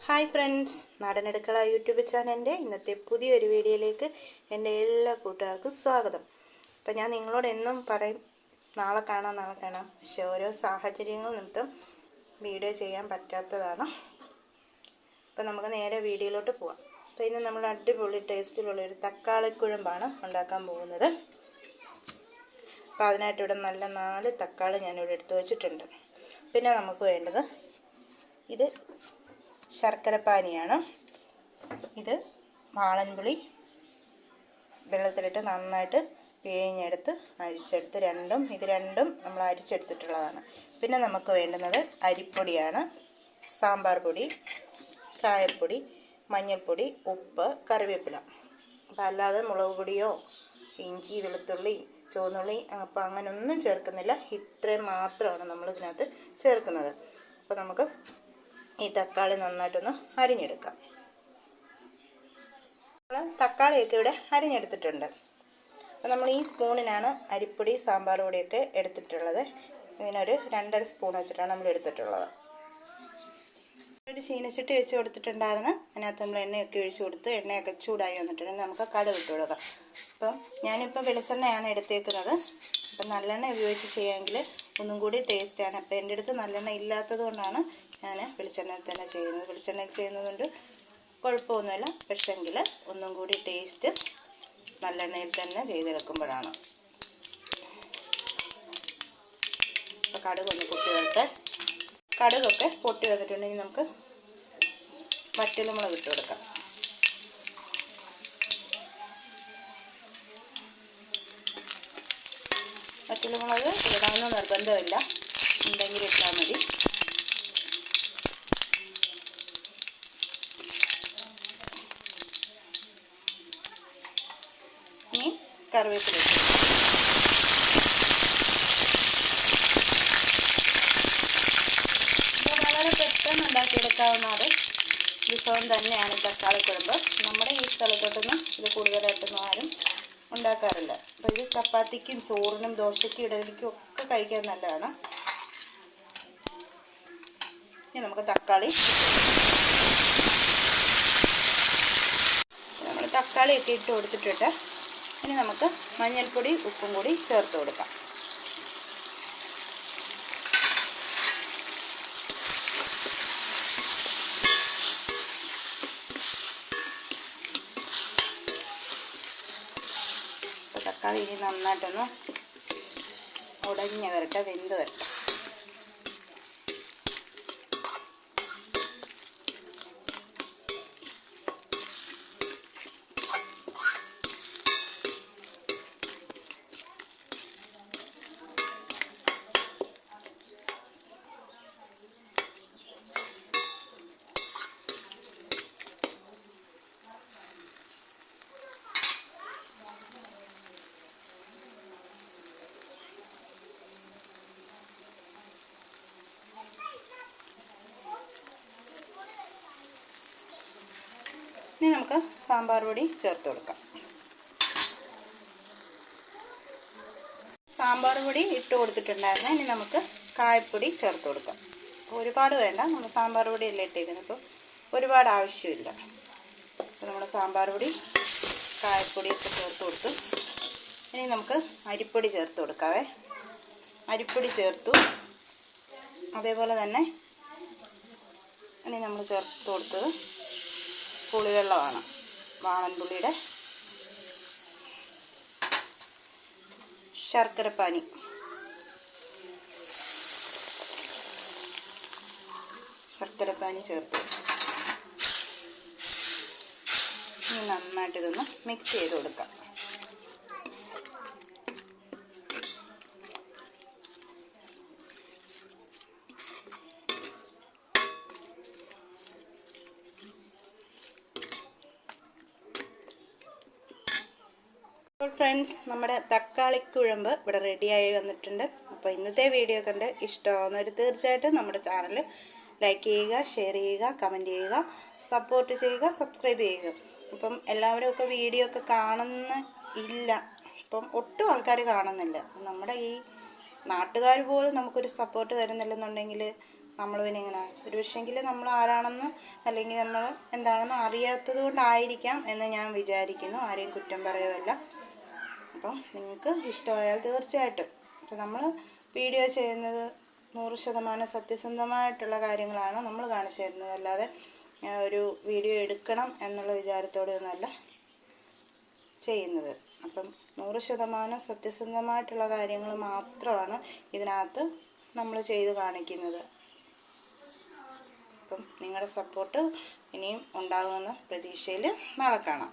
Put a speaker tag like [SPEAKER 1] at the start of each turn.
[SPEAKER 1] Hi friends, നാടനടുക്കള YouTube ചാനലിൻ്റെ ഇന്നത്തെ പുതിയൊരു വീഡിയോയിലേക്ക് എൻ്റെ എല്ലാ കൂട്ടുകാർക്കും സ്വാഗതം. അപ്പം ഞാൻ നിങ്ങളോട് എന്നും പറയും നാളെ കാണാം. പക്ഷേ ഓരോ സാഹചര്യങ്ങൾ നിമിത്തം വീഡിയോ ചെയ്യാൻ പറ്റാത്തതാണ്. അപ്പം നമുക്ക് നേരെ വീഡിയോയിലോട്ട് പോവാം. അപ്പോൾ ഇന്ന് നമ്മൾ അടിപൊളി ടേസ്റ്റിലുള്ളൊരു തക്കാളിക്കുഴമ്പാണ് ഉണ്ടാക്കാൻ പോകുന്നത്. അപ്പോൾ അതിനായിട്ട് ഇവിടെ നല്ല 4 തക്കാളി ഞാനിവിടെ എടുത്ത് വെച്ചിട്ടുണ്ട്. പിന്നെ നമുക്ക് വേണ്ടത് ഇത് ശർക്കരപ്പാനിയാണ്. ഇത് വാളൻപുളി വെള്ളത്തിലിട്ട് നന്നായിട്ട് പിഴിഞ്ഞെടുത്ത് അരിച്ചെടുത്ത് ഇത് രണ്ടും നമ്മൾ അരിച്ചെടുത്തിട്ടുള്ളതാണ്. പിന്നെ നമുക്ക് വേണ്ടുന്നത് അരിപ്പൊടിയാണ്, സാമ്പാർ പൊടി, കായപ്പൊടി, മഞ്ഞൾപ്പൊടി, ഉപ്പ്, കറിവേപ്പില. അപ്പോൾ അല്ലാതെ മുളക് പൊടിയോ ഇഞ്ചി, വെളുത്തുള്ളി, ചുവന്നുള്ളി അപ്പോൾ അങ്ങനെയൊന്നും ചേർക്കുന്നില്ല. ഇത്രയും മാത്രമാണ് നമ്മൾ ഇതിനകത്ത് ചേർക്കുന്നത്. അപ്പോൾ നമുക്ക് ഈ തക്കാളി നന്നായിട്ടൊന്ന് അരിഞ്ഞെടുക്കാം. നമ്മൾ തക്കാളിയൊക്കെ ഇവിടെ അരിഞ്ഞെടുത്തിട്ടുണ്ട്. അപ്പോൾ നമ്മൾ ഈ സ്പൂണിനാണ് അരിപ്പൊടി, സാമ്പാർ പൊടിയൊക്കെ എടുത്തിട്ടുള്ളത്. ഇതിനൊരു 2.5 സ്പൂൺ വെച്ചിട്ടാണ് നമ്മൾ എടുത്തിട്ടുള്ളത്. ഒരു ചീനച്ചട്ടി വെച്ച് കൊടുത്തിട്ടുണ്ടായിരുന്നു. അതിനകത്ത് നമ്മൾ എണ്ണയൊക്കെ ഒഴിച്ച് കൊടുത്ത് എണ്ണയൊക്കെ ചൂടായി വന്നിട്ടുണ്ടെങ്കിൽ നമുക്ക് കടുക് ഇട്ട് കൊടുക്കാം. അപ്പം ഞാനിപ്പോൾ വെളിച്ചെണ്ണയാണ് എടുത്തേക്കുന്നത്. അപ്പം നല്ലെണ്ണ ഉപയോഗിച്ച് ചെയ്യുമെങ്കിൽ ഒന്നും കൂടി ടേസ്റ്റാണ്. അപ്പോൾ എൻ്റെ അടുത്ത് നല്ലെണ്ണ ഇല്ലാത്തത് കൊണ്ടാണ് ഞാൻ വെളിച്ചെണ്ണയിൽ തന്നെ ചെയ്യുന്നത്. വെളിച്ചെണ്ണയിൽ ചെയ്യുന്നതുകൊണ്ട് കുഴപ്പമൊന്നുമില്ല. പക്ഷെങ്കിൽ ഒന്നും കൂടി ടേസ്റ്റ് നല്ലെണ്ണയിൽ തന്നെ ചെയ്തെടുക്കുമ്പോഴാണ്. അപ്പോൾ കടുകൊന്ന് പൊട്ടി വരട്ടെ. കടുകൊക്കെ പൊട്ടി വന്നിട്ടുണ്ടെങ്കിൽ നമുക്ക് വറ്റൽമുളക് ഇട്ട് കൊടുക്കാം. വറ്റൽമുളക് ഇടാമെന്ന് നിർബന്ധമില്ല, ഉണ്ടെങ്കിൽ ഇട്ടാൽ മതി. ഇനി കറിവേപ്പില വളരെ പെട്ടെന്ന് ഉണ്ടാക്കിയെടുക്കാവുന്ന ഒരു വിഭവം തന്നെയാണ് തക്കാളിക്കുഴമ്പ്. നമ്മുടെ ഈ സ്ഥലത്തോട്ടൊന്നും ഇത് കൂടുതലായിട്ടൊന്നും ആരും ഉണ്ടാക്കാറില്ല. അപ്പോൾ ഇത് ചപ്പാത്തിക്കും ചോറിനും ദോശയ്ക്കും ഇഡലിക്കും ഒക്കെ കഴിക്കാൻ നല്ലതാണ്. ഇനി നമുക്ക് നമ്മൾ തക്കാളിയൊക്കെ ഇട്ട് കൊടുത്തിട്ട് ഇനി നമുക്ക് മഞ്ഞൾപ്പൊടി, ഉപ്പും കൂടി ചേർത്ത് കൊടുക്കാം. തക്കാളി ഇനി നന്നായിട്ടൊന്ന് ഉടഞ്ഞ് വരട്ടെ, വെന്ത് വരട്ടെ. ഇനി നമുക്ക് സാമ്പാർ പൊടി ചേർത്ത് കൊടുക്കാം. സാമ്പാർ പൊടി ഇട്ട് കൊടുത്തിട്ടുണ്ടായിരുന്നു. ഇനി നമുക്ക് കായപ്പൊടി ചേർത്ത് കൊടുക്കാം. ഒരുപാട് വേണ്ട, നമ്മൾ സാമ്പാർ പൊടിയല്ലേ ഇട്ടേക്കുന്നത്, അപ്പോൾ ഒരുപാട് ആവശ്യമില്ല. അപ്പോൾ നമ്മൾ സാമ്പാർ പൊടി, കായപ്പൊടിയൊക്കെ ചേർത്ത് കൊടുത്തു. ഇനി നമുക്ക് അരിപ്പൊടി ചേർത്ത് കൊടുക്കാവേ. അരിപ്പൊടി ചേർത്തു. അതേപോലെ തന്നെ ഇനി നമ്മൾ ചേർത്ത് കൊടുത്തത് പുളിവെള്ളമാണ്, വാളൻപുളിയുടെ ശർക്കരപ്പാനി. ശർക്കരപ്പാനി ചേർത്ത് ഇനി നന്നായിട്ട് ഇതൊന്ന് മിക്സ് ചെയ്ത് കൊടുക്കാം. ഫ്രണ്ട്സ്, നമ്മുടെ തക്കാളിക്കുഴമ്പ് ഇവിടെ റെഡിയായി വന്നിട്ടുണ്ട്. അപ്പോൾ ഇന്നത്തെ വീഡിയോ കണ്ട് ഇഷ്ടമാവുന്നവർ തീർച്ചയായിട്ടും നമ്മുടെ ചാനൽ ലൈക്ക് ചെയ്യുക, ഷെയർ ചെയ്യുക, കമൻറ്റ് ചെയ്യുക, സപ്പോർട്ട് ചെയ്യുക, സബ്സ്ക്രൈബ് ചെയ്യുക. അപ്പം എല്ലാവരും ഒക്കെ വീഡിയോ ഒക്കെ കാണുന്നില്ല, ഇപ്പം ഒട്ടും ആൾക്കാർ കാണുന്നില്ല. നമ്മുടെ ഈ നാട്ടുകാർ പോലും നമുക്കൊരു സപ്പോർട്ട് തരുന്നില്ലെന്നുണ്ടെങ്കിൽ നമ്മൾ പിന്നെ ഇങ്ങനെ ഒരു പക്ഷേങ്കിൽ നമ്മൾ ആരാണെന്ന് അല്ലെങ്കിൽ നമ്മൾ എന്താണെന്ന് അറിയാത്തത് കൊണ്ടായിരിക്കാം എന്ന് ഞാൻ വിചാരിക്കുന്നു. ആരെയും കുറ്റം പറയുമല്ല. അപ്പം നിങ്ങൾക്ക് ഇഷ്ടമായാൽ തീർച്ചയായിട്ടും നമ്മൾ വീഡിയോ ചെയ്യുന്നത് 100% സത്യസന്ധമായിട്ടുള്ള കാര്യങ്ങളാണ് നമ്മൾ കാണിച്ചു തരുന്നത്. അല്ലാതെ ഒരു വീഡിയോ എടുക്കണം എന്നുള്ള വിചാരത്തോടെയൊന്നുമല്ല ചെയ്യുന്നത്. അപ്പം 100% സത്യസന്ധമായിട്ടുള്ള കാര്യങ്ങൾ മാത്രമാണ് ഇതിനകത്ത് നമ്മൾ ചെയ്ത് കാണിക്കുന്നത്. അപ്പം നിങ്ങളുടെ സപ്പോർട്ട് ഇനിയും ഉണ്ടാകുമെന്ന പ്രതീക്ഷയിൽ നാളെ കാണാം.